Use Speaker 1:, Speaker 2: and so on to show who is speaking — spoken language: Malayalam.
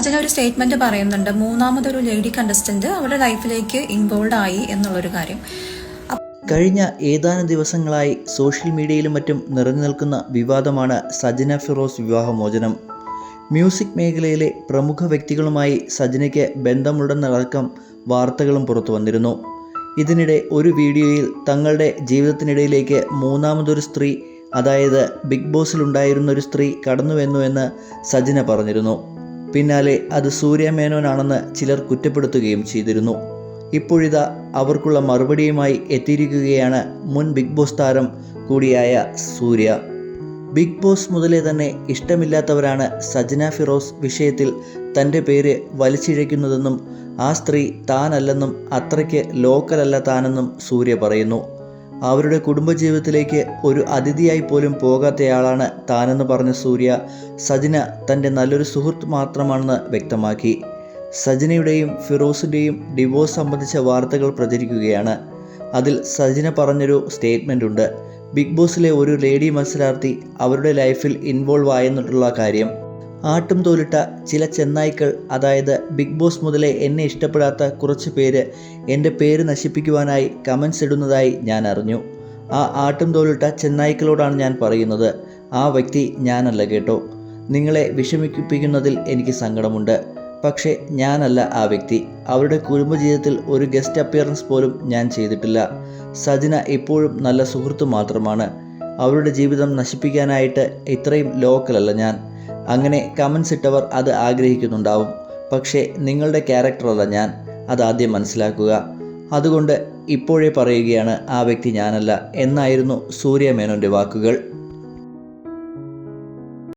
Speaker 1: സജന ഒരു സ്റ്റേറ്റ്മെന്റ് പറയുന്നുണ്ട്, മൂന്നാമതൊരു ലേഡി കണ്ടസ്റ്റന്റ് അവരുടെ ലൈഫിലേക്ക് ഇൻവോൾവ് ആയി എന്നുള്ളൊരു കാര്യം.
Speaker 2: കഴിഞ്ഞ ഏതാനും ദിവസങ്ങളായി സോഷ്യൽ മീഡിയയിലും മറ്റും നിറഞ്ഞു നിൽക്കുന്ന വിവാദമാണ് സജന ഫിറോസ് വിവാഹമോചനം. മ്യൂസിക് മേഖലയിലെ പ്രമുഖ വ്യക്തികളുമായി സജനയ്ക്ക് ബന്ധമുണ്ടെന്നടക്കം വാർത്തകളും പുറത്തു വന്നിരുന്നു. ഇതിനിടെ ഒരു വീഡിയോയിൽ തങ്ങളുടെ ജീവിതത്തിനിടയിലേക്ക് മൂന്നാമതൊരു സ്ത്രീ, അതായത് ബിഗ് ബോസിലുണ്ടായിരുന്ന ഒരു സ്ത്രീ കടന്നുവെന്നുവെന്ന് സജന പറഞ്ഞിരുന്നു. പിന്നാലെ അത് സൂര്യ മേനോനാണെന്ന് ചിലർ കുറ്റപ്പെടുത്തുകയും ചെയ്തിരുന്നു. ഇപ്പോഴിതാ അവർക്കുള്ള മറുപടിയുമായി എത്തിയിരിക്കുകയാണ് മുൻ ബിഗ് ബോസ് താരം കൂടിയായ സൂര്യ. ബിഗ് ബോസ് മുതലേ തന്നെ ഇഷ്ടമില്ലാത്തവരാണ് സജന ഫിറോസ് വിഷയത്തിൽ തൻ്റെ പേര് വലിച്ചിഴയ്ക്കുന്നതെന്നും ആ സ്ത്രീ താനല്ലെന്നും അത്രയ്ക്ക് ലോക്കലല്ല താനെന്നും സൂര്യ പറയുന്നു. അവരുടെ കുടുംബജീവിതത്തിലേക്ക് ഒരു അതിഥിയായി പോലും പോകാത്തയാളാണ് താനെന്ന് പറഞ്ഞ സൂര്യ സജന തൻ്റെ നല്ലൊരു സുഹൃത്ത് മാത്രമാണെന്ന് വ്യക്തമാക്കി. സജനയുടെയും ഫിറോസിൻ്റെയും ഡിവോഴ്സ് സംബന്ധിച്ച വാർത്തകൾ പ്രചരിക്കുകയാണ്. അതിൽ സജന പറഞ്ഞൊരു സ്റ്റേറ്റ്മെൻ്റ് ഉണ്ട്. ബിഗ് ബോസിലെ ഒരു ലേഡി മത്സരാർത്ഥി അവരുടെ ലൈഫിൽ ഇൻവോൾവ് ആയെന്നുള്ള കാര്യം. ആട്ടും തോലിട്ട ചില ചെന്നായ്ക്കൾ, അതായത് ബിഗ് ബോസ് മുതലേ എന്നെ ഇഷ്ടപ്പെടാത്ത കുറച്ച് പേര് എൻ്റെ പേര് നശിപ്പിക്കുവാനായി കമൻസ് ഇടുന്നതായി ഞാൻ അറിഞ്ഞു. ആ ആട്ടും തോലിട്ട ചെന്നായ്ക്കളോടാണ് ഞാൻ പറയുന്നത്, ആ വ്യക്തി ഞാനല്ല കേട്ടോ. നിങ്ങളെ വിഷമിപ്പിക്കുന്നതിൽ എനിക്ക് സങ്കടമുണ്ട്. പക്ഷേ ഞാനല്ല ആ വ്യക്തി. അവരുടെ കുടുംബജീവിതത്തിൽ ഒരു ഗസ്റ്റ് അപ്പിയറൻസ് പോലും ഞാൻ ചെയ്തിട്ടില്ല. സജന ഇപ്പോഴും നല്ല സുഹൃത്ത് മാത്രമാണ്. അവരുടെ ജീവിതം നശിപ്പിക്കാനായിട്ട് ഇത്രയും ലോക്കലല്ല ഞാൻ. അങ്ങനെ കമൻസ് ഇട്ടവർ അത് ആഗ്രഹിക്കുന്നുണ്ടാവും. പക്ഷേ നിങ്ങളുടെ ക്യാരക്ടറല്ല ഞാൻ, അതാദ്യം മനസ്സിലാക്കുക. അതുകൊണ്ട് ഇപ്പോഴേ പറയുകയാണ്, ആ വ്യക്തി ഞാനല്ല എന്നായിരുന്നു സൂര്യ മേനോൻ്റെ വാക്കുകൾ.